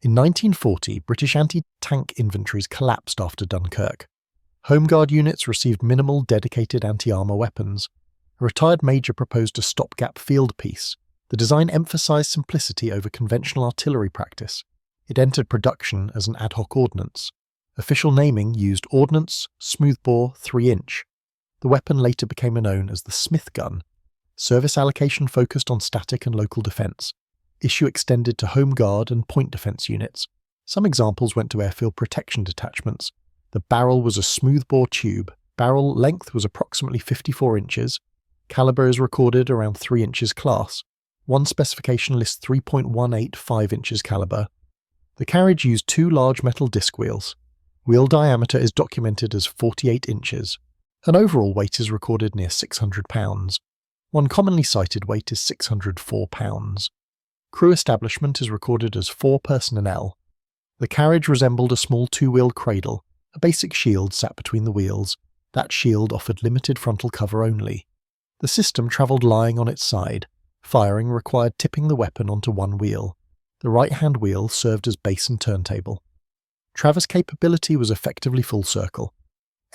In 1940, British anti-tank inventories collapsed after Dunkirk. Home Guard units received minimal dedicated anti-armour weapons. A retired major proposed a stopgap field piece. The design emphasised simplicity over conventional artillery practice. It entered production as an ad hoc ordnance. Official naming used ordnance, smoothbore, 3-inch. The weapon later became known as the Smith gun. Service allocation focused on static and local defence. Issue extended to Home Guard and point defence units. Some examples went to airfield protection detachments. The barrel was a smoothbore tube. Barrel length was approximately 54 inches. Calibre is recorded around 3 inches class. One specification lists 3.18 5 inches calibre. The carriage used 2 large metal disc wheels. Wheel diameter is documented as 48 inches. An overall weight is recorded near 600 pounds. One commonly cited weight is 604 pounds. Crew establishment is recorded as 4 personnel. The carriage resembled a small 2-wheeled cradle. A basic shield sat between the wheels. That shield offered limited frontal cover only. The system travelled lying on its side. Firing required tipping the weapon onto one wheel. The right-hand wheel served as base and turntable. Traverse capability was effectively full circle.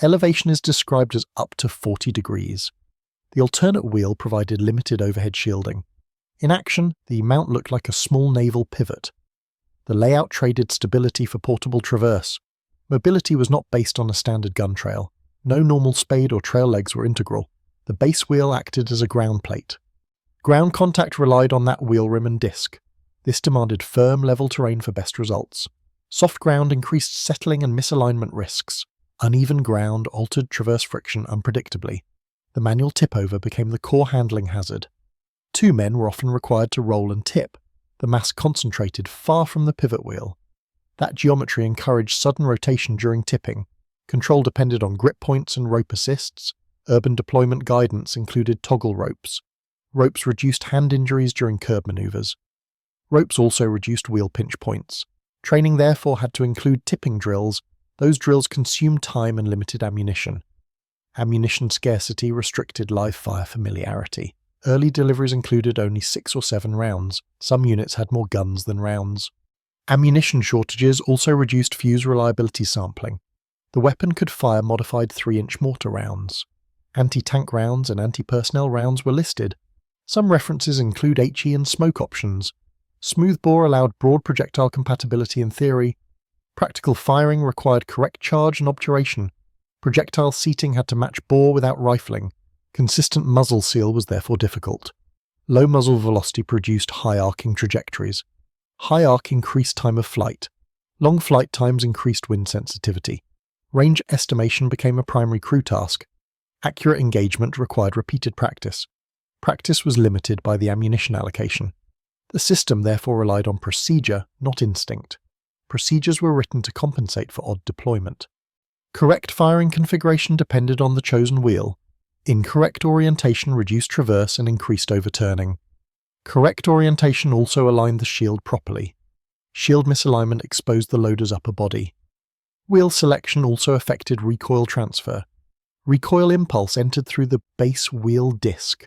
Elevation is described as up to 40 degrees. The alternate wheel provided limited overhead shielding. In action, the mount looked like a small naval pivot. The layout traded stability for portable traverse. Mobility was not based on a standard gun trail. No normal spade or trail legs were integral. The base wheel acted as a ground plate. Ground contact relied on that wheel rim and disc. This demanded firm, level terrain for best results. Soft ground increased settling and misalignment risks. Uneven ground altered traverse friction unpredictably. The manual tip-over became the core handling hazard. 2 men were often required to roll and tip. The mass concentrated far from the pivot wheel. That geometry encouraged sudden rotation during tipping. Control depended on grip points and rope assists. Urban deployment guidance included toggle ropes. Ropes reduced hand injuries during curb maneuvers. Ropes also reduced wheel pinch points. Training therefore had to include tipping drills. Those drills consumed time and limited ammunition. Ammunition scarcity restricted live fire familiarity. Early deliveries included only 6 or 7 rounds. Some units had more guns than rounds. Ammunition shortages also reduced fuse reliability sampling. The weapon could fire modified 3-inch mortar rounds. Anti-tank rounds and anti-personnel rounds were listed. Some references include HE and smoke options. Smoothbore allowed broad projectile compatibility in theory. Practical firing required correct charge and obturation. Projectile seating had to match bore without rifling. Consistent muzzle seal was therefore difficult. Low muzzle velocity produced high arcing trajectories. High arc increased time of flight. Long flight times increased wind sensitivity. Range estimation became a primary crew task. Accurate engagement required repeated practice. Practice was limited by the ammunition allocation. The system therefore relied on procedure, not instinct. Procedures were written to compensate for odd deployment. Correct firing configuration depended on the chosen wheel. Incorrect orientation reduced traverse and increased overturning. Correct orientation also aligned the shield properly. Shield misalignment exposed the loader's upper body. Wheel selection also affected recoil transfer. Recoil impulse entered through the base wheel disc.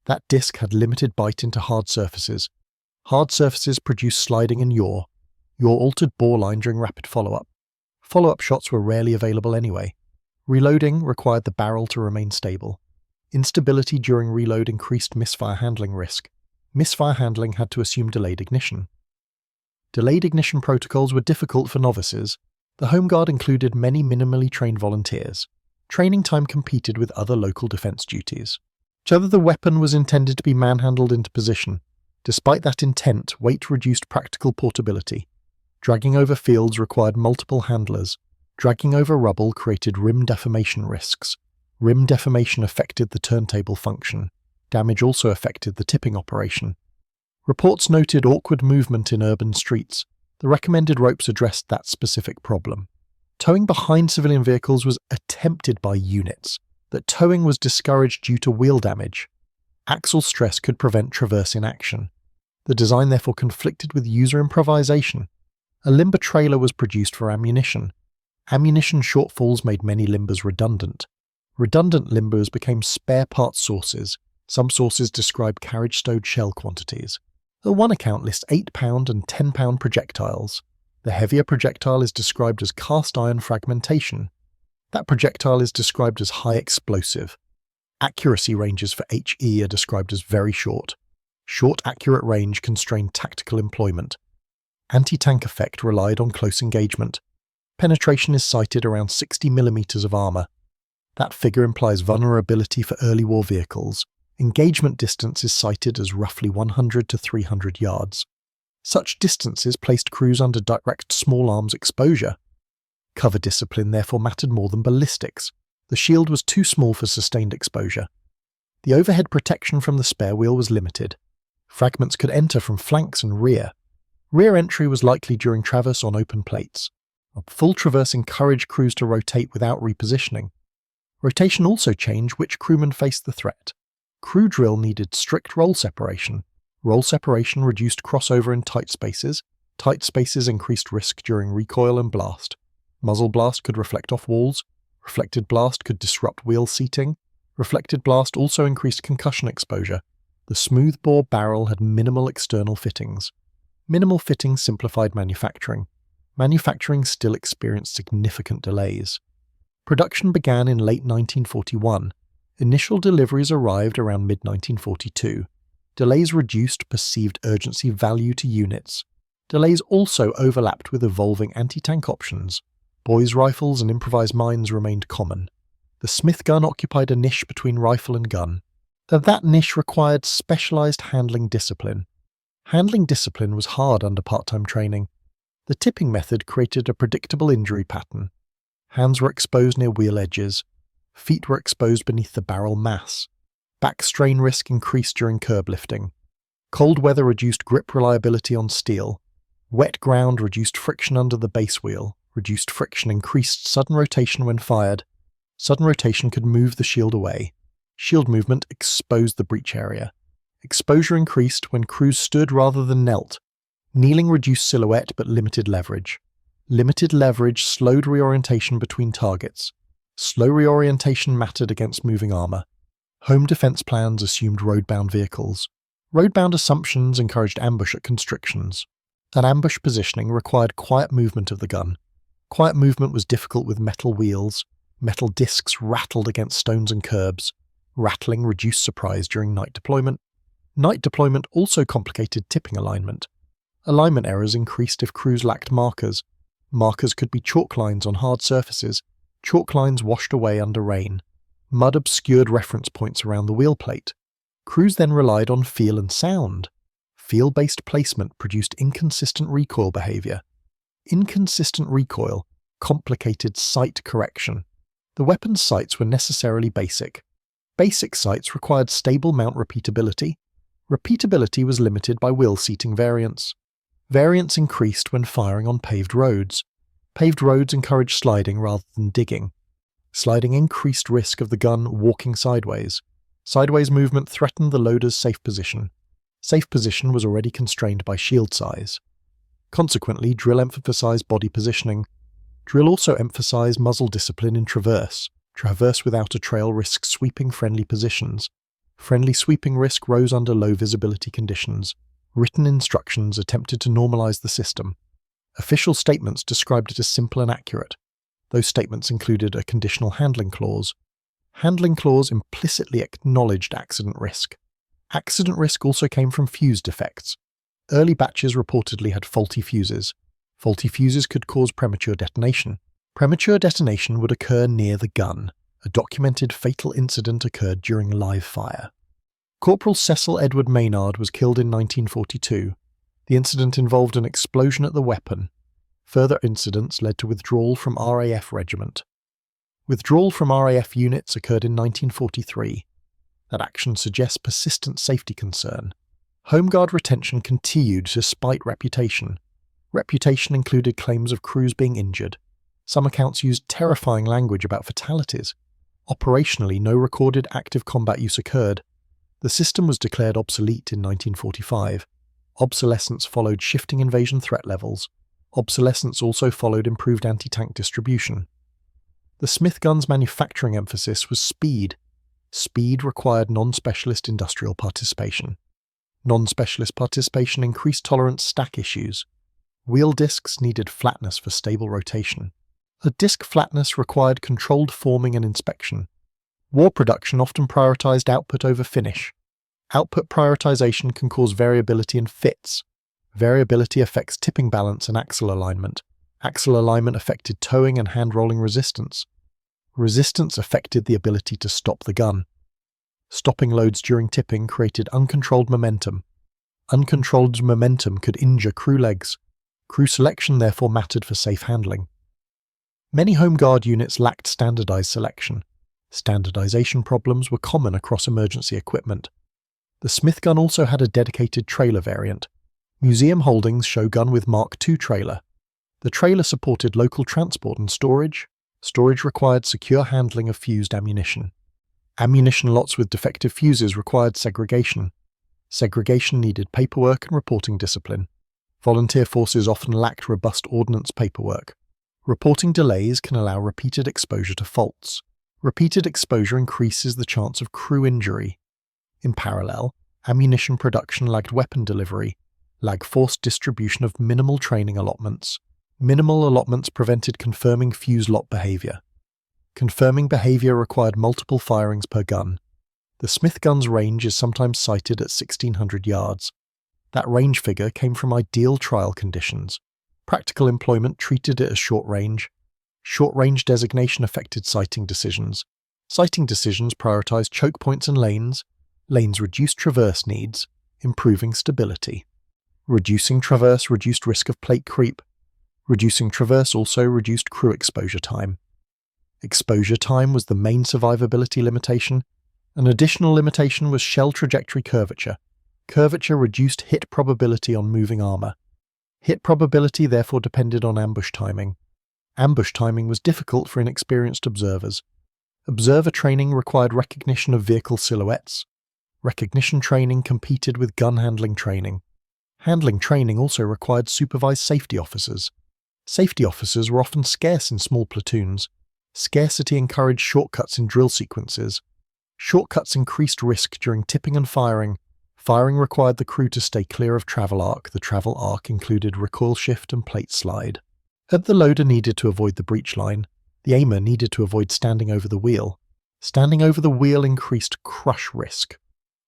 That disc had limited bite into hard surfaces. Hard surfaces produced sliding and yaw. Yaw altered bore line during rapid follow-up. Follow-up shots were rarely available anyway. Reloading required the barrel to remain stable. Instability during reload increased misfire handling risk. Misfire handling had to assume delayed ignition. Delayed ignition protocols were difficult for novices. The Home Guard included many minimally trained volunteers. Training time competed with other local defence duties. Whether the weapon was intended to be manhandled into position. Despite that intent, weight reduced practical portability. Dragging over fields required multiple handlers. Dragging over rubble created rim deformation risks. Rim deformation affected the turntable function. Damage also affected the tipping operation. Reports noted awkward movement in urban streets. The recommended ropes addressed that specific problem. Towing behind civilian vehicles was attempted by units. That towing was discouraged due to wheel damage. Axle stress could prevent traverse in action. The design therefore conflicted with user improvisation. A limber trailer was produced for ammunition. Ammunition shortfalls made many limbers redundant. Redundant limbers became spare parts sources. Some sources describe carriage stowed shell quantities. One account lists 8-pound and 10-pound projectiles. The heavier projectile is described as cast iron fragmentation. That projectile is described as high explosive. Accuracy ranges for HE are described as very short. Short accurate range constrained tactical employment. Anti-tank effect relied on close engagement. Penetration is cited around 60 mm of armour. That figure implies vulnerability for early war vehicles. Engagement distance is cited as roughly 100 to 300 yards. Such distances placed crews under direct small arms exposure. Cover discipline therefore mattered more than ballistics. The shield was too small for sustained exposure. The overhead protection from the spare wheel was limited. Fragments could enter from flanks and rear. Rear entry was likely during traverse on open plates. A full traverse encouraged crews to rotate without repositioning. Rotation also changed which crewmen faced the threat. Crew drill needed strict role separation. Role separation reduced crossover in tight spaces. Tight spaces increased risk during recoil and blast. Muzzle blast could reflect off walls. Reflected blast could disrupt wheel seating. Reflected blast also increased concussion exposure. The smoothbore barrel had minimal external fittings. Minimal fittings simplified manufacturing. Manufacturing still experienced significant delays. Production began in late 1941. Initial deliveries arrived around mid-1942. Delays reduced perceived urgency value to units. Delays also overlapped with evolving anti-tank options. Boys' rifles and improvised mines remained common. The Smith gun occupied a niche between rifle and gun. That niche required specialized handling discipline. Handling discipline was hard under part-time training. The tipping method created a predictable injury pattern. Hands were exposed near wheel edges. Feet were exposed beneath the barrel mass. Back strain risk increased during curb lifting. Cold weather reduced grip reliability on steel. Wet ground reduced friction under the base wheel. Reduced friction increased sudden rotation when fired. Sudden rotation could move the shield away. Shield movement exposed the breach area. Exposure increased when crews stood rather than knelt. Kneeling reduced silhouette but limited leverage. Limited leverage slowed reorientation between targets. Slow reorientation mattered against moving armour. Home defence plans assumed road-bound vehicles. Road-bound assumptions encouraged ambush at constrictions. That ambush positioning required quiet movement of the gun. Quiet movement was difficult with metal wheels. Metal discs rattled against stones and curbs. Rattling reduced surprise during night deployment. Night deployment also complicated tipping alignment. Alignment errors increased if crews lacked markers. Markers could be chalk lines on hard surfaces. Chalk lines washed away under rain. Mud obscured reference points around the wheel plate. Crews then relied on feel and sound. Feel-based placement produced inconsistent recoil behavior. Inconsistent recoil complicated sight correction. The weapon's sights were necessarily basic. Basic sights required stable mount repeatability. Repeatability was limited by wheel seating variance. Variance increased when firing on paved roads. Paved roads encouraged sliding rather than digging. Sliding increased risk of the gun walking sideways. Sideways movement threatened the loader's safe position. Safe position was already constrained by shield size. Consequently, drill emphasized body positioning. Drill also emphasized muzzle discipline in traverse. Traverse without a trail risks sweeping friendly positions. Friendly sweeping risk rose under low visibility conditions. Written instructions attempted to normalize the system. Official statements described it as simple and accurate. Those statements included a conditional handling clause. Handling clause implicitly acknowledged accident risk. Accident risk also came from fuse defects. Early batches reportedly had faulty fuses. Faulty fuses could cause premature detonation. Premature detonation would occur near the gun. A documented fatal incident occurred during live fire. Corporal Cecil Edward Maynard was killed in 1942. The incident involved an explosion at the weapon. Further incidents led to withdrawal from RAF regiment. Withdrawal from RAF units occurred in 1943. That action suggests persistent safety concern. Home Guard retention continued despite reputation. Reputation included claims of crews being injured. Some accounts used terrifying language about fatalities. Operationally, no recorded active combat use occurred. The system was declared obsolete in 1945. Obsolescence followed shifting invasion threat levels. Obsolescence also followed improved anti-tank distribution. The Smith gun's manufacturing emphasis was speed. Speed required non-specialist industrial participation. Non-specialist participation increased tolerance stack issues. Wheel discs needed flatness for stable rotation. A disc flatness required controlled forming and inspection. War production often prioritized output over finish. Output prioritization can cause variability in fits. Variability affects tipping balance and axle alignment. Axle alignment affected towing and hand-rolling resistance. Resistance affected the ability to stop the gun. Stopping loads during tipping created uncontrolled momentum. Uncontrolled momentum could injure crew legs. Crew selection therefore mattered for safe handling. Many Home Guard units lacked standardized selection. Standardization problems were common across emergency equipment. The Smith gun also had a dedicated trailer variant. Museum holdings show gun with Mark II trailer. The trailer supported local transport and storage. Storage required secure handling of fused ammunition. Ammunition lots with defective fuses required segregation. Segregation needed paperwork and reporting discipline. Volunteer forces often lacked robust ordnance paperwork. Reporting delays can allow repeated exposure to faults. Repeated exposure increases the chance of crew injury. In parallel, ammunition production lagged weapon delivery, forced distribution of minimal training allotments. Minimal allotments prevented confirming fuse lot behavior. Confirming behavior required multiple firings per gun. The Smith gun's range is sometimes cited at 1,600 yards. That range figure came from ideal trial conditions. Practical employment treated it as short range. Short range designation affected sighting decisions. Sighting decisions prioritized choke points and lanes. Lanes reduced traverse needs, improving stability. Reducing traverse reduced risk of plate creep. Reducing traverse also reduced crew exposure time. Exposure time was the main survivability limitation. An additional limitation was shell trajectory curvature. Curvature reduced hit probability on moving armor. Hit probability therefore depended on ambush timing. Ambush timing was difficult for inexperienced observers. Observer training required recognition of vehicle silhouettes. Recognition training competed with gun handling training. Handling training also required supervised safety officers. Safety officers were often scarce in small platoons. Scarcity encouraged shortcuts in drill sequences. Shortcuts increased risk during tipping and firing. Firing required the crew to stay clear of travel arc. The travel arc included recoil shift and plate slide. The loader needed to avoid the breech line. The aimer needed to avoid standing over the wheel. Standing over the wheel increased crush risk.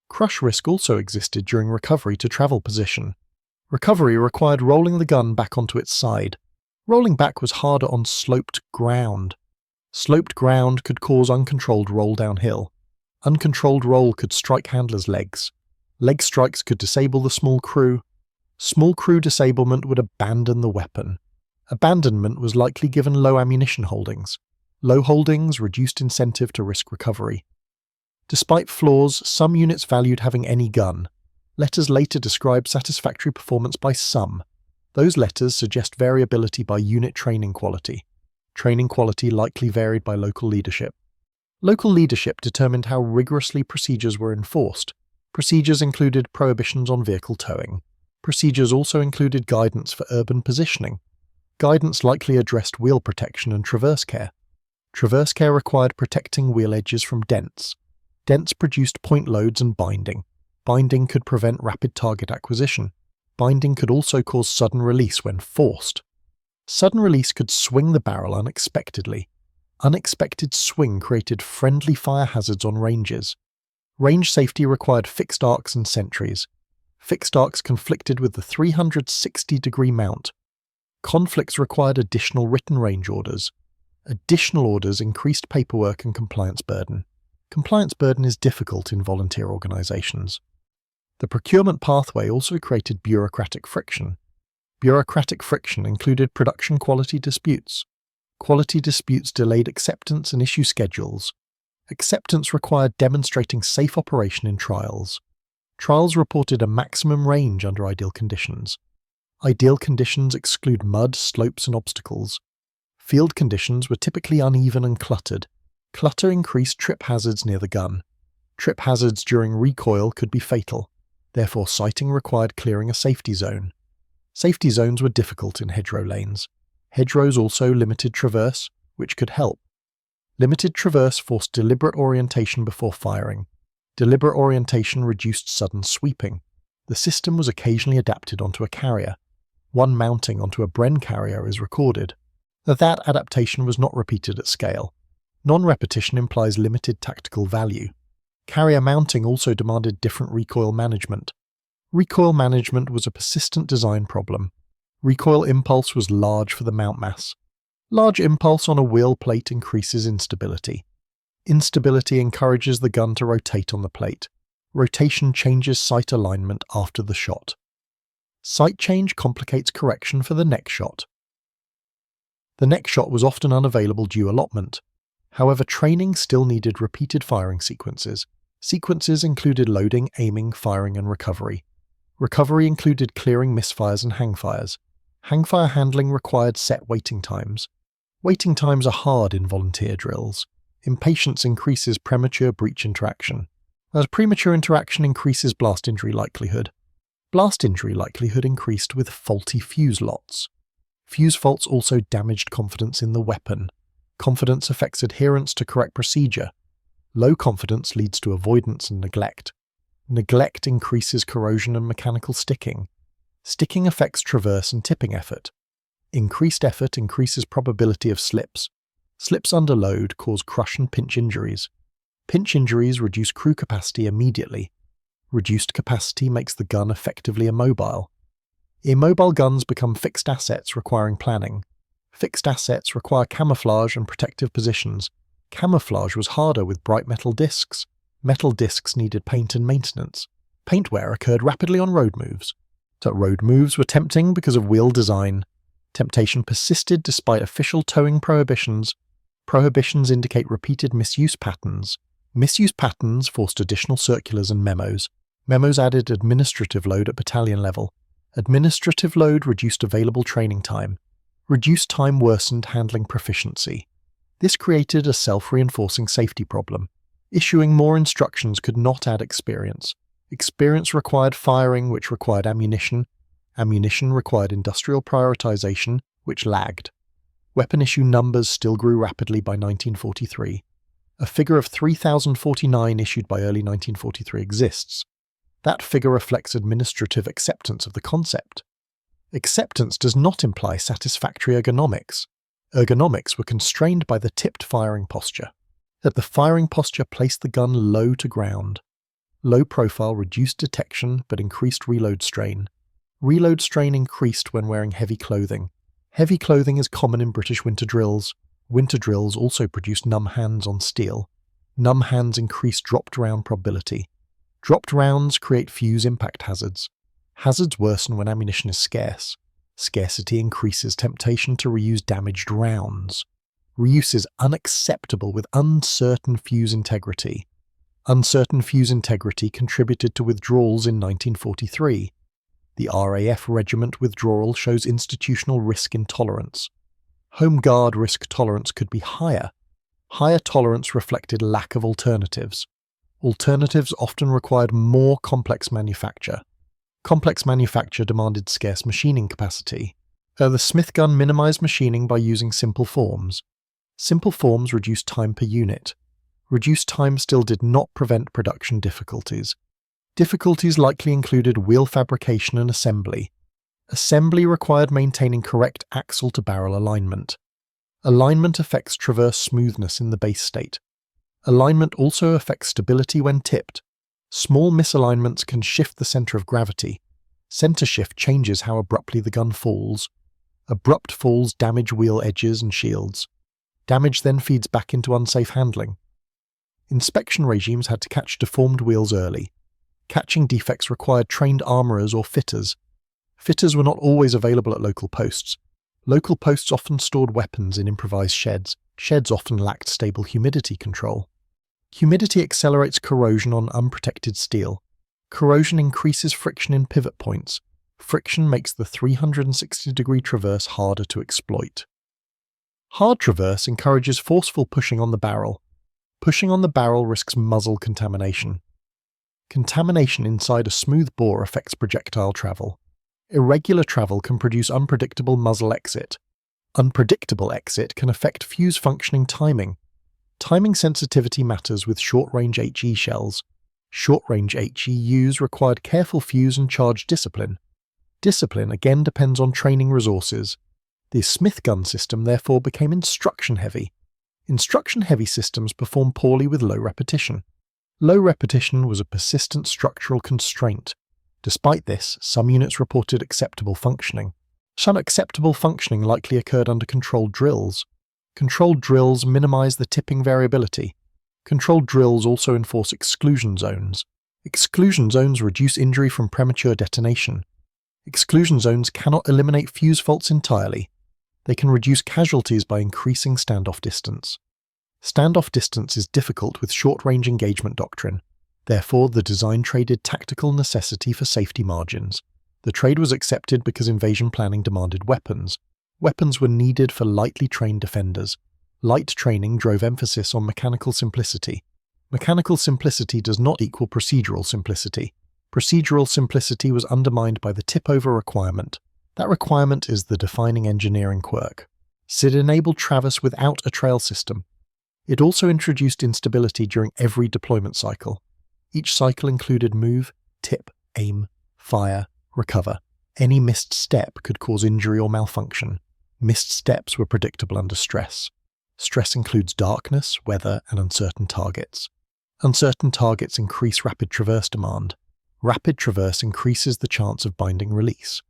Crush risk also existed during recovery to travel position. Recovery required rolling the gun back onto its side. Rolling back was harder on sloped ground. Sloped ground could cause uncontrolled roll downhill. Uncontrolled roll could strike handlers' legs. Leg strikes could disable the small crew. Small crew disablement would abandon the weapon. Abandonment was likely given low ammunition holdings. Low holdings reduced incentive to risk recovery. Despite flaws, some units valued having any gun. Letters later describe satisfactory performance by some. Those letters suggest variability by unit training quality. Training quality likely varied by local leadership. Local leadership determined how rigorously procedures were enforced. Procedures included prohibitions on vehicle towing. Procedures also included guidance for urban positioning. Guidance likely addressed wheel protection and traverse care. Traverse care required protecting wheel edges from dents. Dents produced point loads and binding. Binding could prevent rapid target acquisition. Binding could also cause sudden release when forced. Sudden release could swing the barrel unexpectedly. Unexpected swing created friendly fire hazards on ranges. Range safety required fixed arcs and sentries. Fixed arcs conflicted with the 360-degree mount. Conflicts required additional written range orders. Additional orders increased paperwork and compliance burden. Compliance burden is difficult in volunteer organizations. The procurement pathway also created bureaucratic friction. Bureaucratic friction included production quality disputes. Quality disputes delayed acceptance and issue schedules. Acceptance required demonstrating safe operation in trials. Trials reported a maximum range under ideal conditions. Ideal conditions exclude mud, slopes, and obstacles. Field conditions were typically uneven and cluttered. Clutter increased trip hazards near the gun. Trip hazards during recoil could be fatal. Therefore, sighting required clearing a safety zone. Safety zones were difficult in hedgerow lanes. Hedgerows also limited traverse, which could help. Limited traverse forced deliberate orientation before firing. Deliberate orientation reduced sudden sweeping. The system was occasionally adapted onto a carrier. One mounting onto a Bren carrier is recorded. That adaptation was not repeated at scale. Non-repetition implies limited tactical value. Carrier mounting also demanded different recoil management. Recoil management was a persistent design problem. Recoil impulse was large for the mount mass. Large impulse on a wheel plate increases instability. Instability encourages the gun to rotate on the plate. Rotation changes sight alignment after the shot. Sight change complicates correction for the next shot. The next shot was often unavailable due allotment. However, training still needed repeated firing sequences. Sequences included loading, aiming, firing, and recovery. Recovery included clearing misfires and hangfires. Hangfire handling required set waiting times. Waiting times are hard in volunteer drills. Impatience increases premature breach interaction. As premature interaction increases blast injury likelihood. Blast injury likelihood increased with faulty fuse lots. Fuse faults also damaged confidence in the weapon. Confidence affects adherence to correct procedure. Low confidence leads to avoidance and neglect. Neglect increases corrosion and mechanical sticking. Sticking affects traverse and tipping effort. Increased effort increases probability of slips. Slips under load cause crush and pinch injuries. Pinch injuries reduce crew capacity immediately. Reduced capacity makes the gun effectively immobile. Immobile guns become fixed assets requiring planning. Fixed assets require camouflage and protective positions. Camouflage was harder with bright metal discs. Metal discs needed paint and maintenance. Paint wear occurred rapidly on road moves. Road moves were tempting because of wheel design. Temptation persisted despite official towing prohibitions. Prohibitions indicate repeated misuse patterns. Misuse patterns forced additional circulars and memos. Memos added administrative load at battalion level. Administrative load reduced available training time. Reduced time worsened handling proficiency. This created a self-reinforcing safety problem. Issuing more instructions could not add experience. Experience required firing, which required ammunition. Ammunition required industrial prioritization, which lagged. Weapon issue numbers still grew rapidly by 1943. A figure of 3,049 issued by early 1943 exists. That figure reflects administrative acceptance of the concept. Acceptance does not imply satisfactory ergonomics. Ergonomics were constrained by the tipped firing posture. That the firing posture placed the gun low to ground. Low profile reduced detection but increased reload strain. Reload strain increased when wearing heavy clothing. Heavy clothing is common in British winter drills. Winter drills also produce numb hands on steel. Numb hands increase dropped round probability. Dropped rounds create fuse impact hazards. Hazards worsen when ammunition is scarce. Scarcity increases temptation to reuse damaged rounds. Reuse is unacceptable with uncertain fuse integrity. Uncertain fuse integrity contributed to withdrawals in 1943. The RAF regiment withdrawal shows institutional risk intolerance. Home Guard risk tolerance could be higher. Higher tolerance reflected lack of alternatives. Alternatives often required more complex manufacture. Complex manufacture demanded scarce machining capacity. The Smith gun minimized machining by using simple forms. Simple forms reduced time per unit. Reduced time still did not prevent production difficulties. Difficulties likely included wheel fabrication and assembly. Assembly required maintaining correct axle-to-barrel alignment. Alignment affects traverse smoothness in the base state. Alignment also affects stability when tipped. Small misalignments can shift the center of gravity. Center shift changes how abruptly the gun falls. Abrupt falls damage wheel edges and shields. Damage then feeds back into unsafe handling. Inspection regimes had to catch deformed wheels early. Catching defects required trained armourers or fitters. Fitters were not always available at local posts. Local posts often stored weapons in improvised sheds. Sheds often lacked stable humidity control. Humidity accelerates corrosion on unprotected steel. Corrosion increases friction in pivot points. Friction makes the 360-degree traverse harder to exploit. Hard traverse encourages forceful pushing on the barrel. Pushing on the barrel risks muzzle contamination. Contamination inside a smooth bore affects projectile travel. Irregular travel can produce unpredictable muzzle exit. Unpredictable exit can affect fuse functioning timing. Timing sensitivity matters with short-range HE shells. Short-range HEUs required careful fuse and charge discipline. Discipline again depends on training resources. The Smith gun system therefore became instruction-heavy. Instruction-heavy systems perform poorly with low repetition. Low repetition was a persistent structural constraint. Despite this, some units reported acceptable functioning. Some acceptable functioning likely occurred under controlled drills. Controlled drills minimize the tipping variability. Controlled drills also enforce exclusion zones. Exclusion zones reduce injury from premature detonation. Exclusion zones cannot eliminate fuse faults entirely. They can reduce casualties by increasing standoff distance. Standoff distance is difficult with short-range engagement doctrine. Therefore, the design traded tactical necessity for safety margins. The trade was accepted because invasion planning demanded weapons. Weapons were needed for lightly trained defenders. Light training drove emphasis on mechanical simplicity. Mechanical simplicity does not equal procedural simplicity. Procedural simplicity was undermined by the tip-over requirement. That requirement is the defining engineering quirk. SID enabled Traverse without a trail system. It also introduced instability during every deployment cycle. Each cycle included move, tip, aim, fire, recover. Any missed step could cause injury or malfunction. Missed steps were predictable under stress. Stress includes darkness, weather, and uncertain targets. Uncertain targets increase rapid traverse demand. Rapid traverse increases the chance of binding release.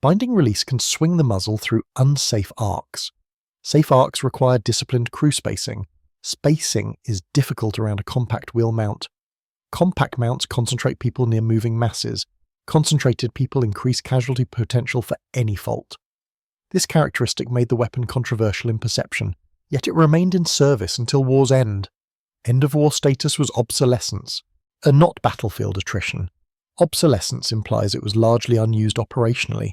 Binding release can swing the muzzle through unsafe arcs. Safe arcs require disciplined crew spacing. Spacing is difficult around a compact wheel mount. Compact mounts concentrate people near moving masses. Concentrated people increase casualty potential for any fault. This characteristic made the weapon controversial in perception, yet it remained in service until war's end. End-of-war status was obsolescence, not battlefield attrition. Obsolescence implies it was largely unused operationally.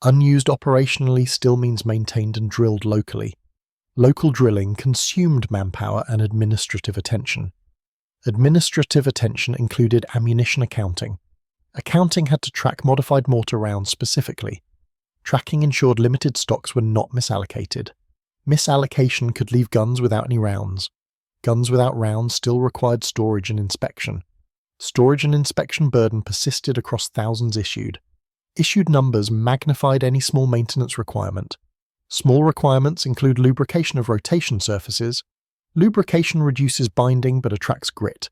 Unused operationally still means maintained and drilled locally. Local drilling consumed manpower and administrative attention. Administrative attention included ammunition accounting. Accounting had to track modified mortar rounds specifically. Tracking ensured limited stocks were not misallocated. Misallocation could leave guns without any rounds. Guns without rounds still required storage and inspection. Storage and inspection burden persisted across thousands issued. Issued numbers magnified any small maintenance requirement. Small requirements include lubrication of rotation surfaces. Lubrication reduces binding but attracts grit.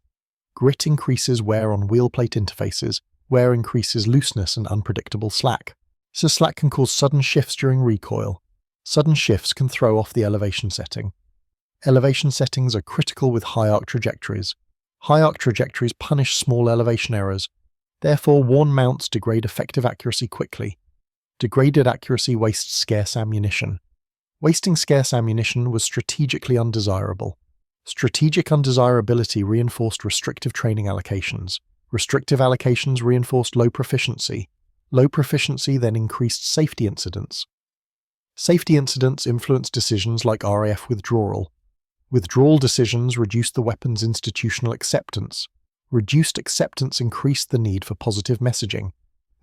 Grit increases wear on wheel plate interfaces. Wear increases looseness and unpredictable slack. So slack can cause sudden shifts during recoil. Sudden shifts can throw off the elevation setting. Elevation settings are critical with high arc trajectories. High arc trajectories punish small elevation errors. Therefore, worn mounts degrade effective accuracy quickly. Degraded accuracy wastes scarce ammunition. Wasting scarce ammunition was strategically undesirable. Strategic undesirability reinforced restrictive training allocations. Restrictive allocations reinforced low proficiency. Low proficiency then increased safety incidents. Safety incidents influenced decisions like RAF withdrawal. Withdrawal decisions reduced the weapon's institutional acceptance. Reduced acceptance increased the need for positive messaging.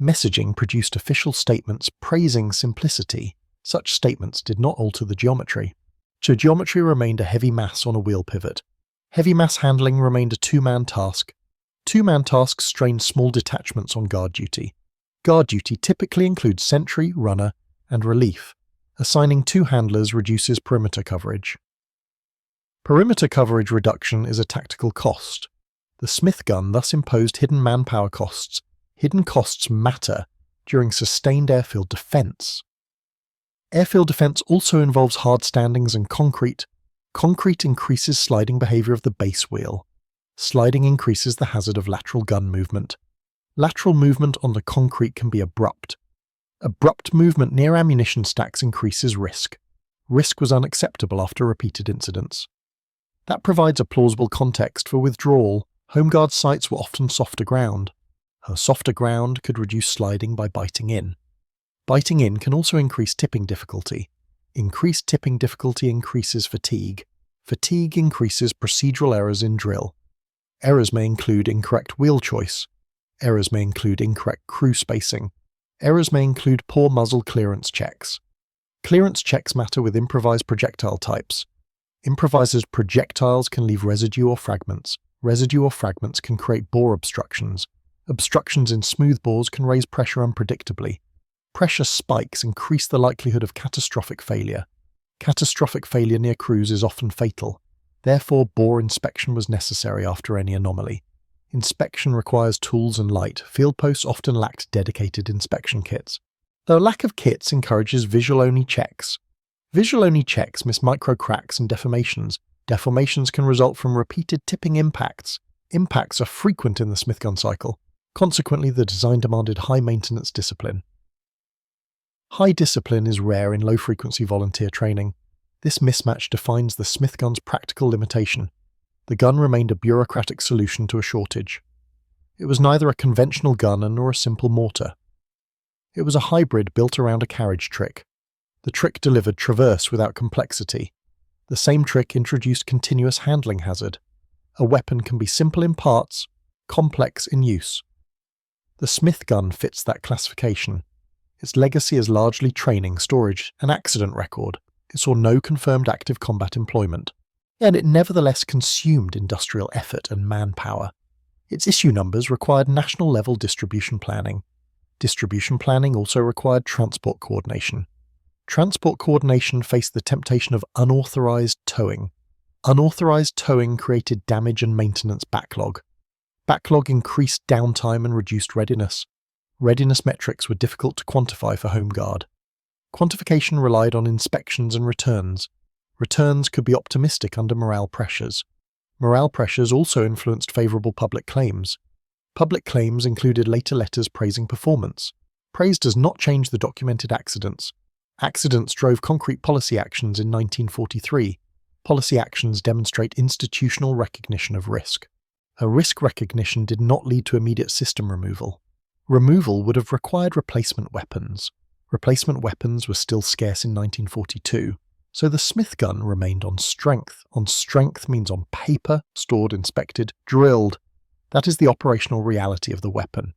Messaging produced official statements praising simplicity. Such statements did not alter the geometry. So geometry remained a heavy mass on a wheel pivot. Heavy mass handling remained a two-man task. Two-man tasks strained small detachments on guard duty. Guard duty typically includes sentry, runner, and relief. Assigning two handlers reduces perimeter coverage. Perimeter coverage reduction is a tactical cost. The Smith gun thus imposed hidden manpower costs. Hidden costs matter during sustained airfield defense. Airfield defense also involves hard standings and concrete. Concrete increases sliding behavior of the base wheel. Sliding increases the hazard of lateral gun movement. Lateral movement on the concrete can be abrupt. Abrupt movement near ammunition stacks increases risk. Risk was unacceptable after repeated incidents. That provides a plausible context for withdrawal. Home guard sites were often softer ground. A softer ground could reduce sliding by biting in. Biting in can also increase tipping difficulty. Increased tipping difficulty increases fatigue. Fatigue increases procedural errors in drill. Errors may include incorrect wheel choice. Errors may include incorrect crew spacing. Errors may include poor muzzle clearance checks. Clearance checks matter with improvised projectile types. Improvised projectiles can leave residue or fragments. Residue or fragments can create bore obstructions. Obstructions in smoothbores can raise pressure unpredictably. Pressure spikes increase the likelihood of catastrophic failure. Catastrophic failure near crews is often fatal. Therefore, bore inspection was necessary after any anomaly. Inspection requires tools and light. Field posts often lacked dedicated inspection kits. The lack of kits encourages visual-only checks. Visual-only checks miss micro cracks and deformations. Deformations can result from repeated tipping impacts. Impacts are frequent in the Smith gun cycle. Consequently, the design demanded high-maintenance discipline. High discipline is rare in low-frequency volunteer training. This mismatch defines the Smith gun's practical limitation. The gun remained a bureaucratic solution to a shortage. It was neither a conventional gun nor a simple mortar. It was a hybrid built around a carriage trick. The trick delivered traverse without complexity. The same trick introduced continuous handling hazard. A weapon can be simple in parts, complex in use. The Smith gun fits that classification. Its legacy is largely training, storage, and accident record. It saw no confirmed active combat employment, and it nevertheless consumed industrial effort and manpower. Its issue numbers required national-level distribution planning. Distribution planning also required transport coordination. Transport coordination faced the temptation of unauthorized towing. Unauthorized towing created damage and maintenance backlog. Backlog increased downtime and reduced readiness. Readiness metrics were difficult to quantify for Home Guard. Quantification relied on inspections and returns. Returns could be optimistic under morale pressures. Morale pressures also influenced favourable public claims. Public claims included later letters praising performance. Praise does not change the documented accidents. Accidents drove concrete policy actions in 1943. Policy actions demonstrate institutional recognition of risk. A risk recognition did not lead to immediate system removal. Removal would have required replacement weapons. Replacement weapons were still scarce in 1942, so the Smith gun remained on strength. On strength means on paper, stored, inspected, drilled. That is the operational reality of the weapon.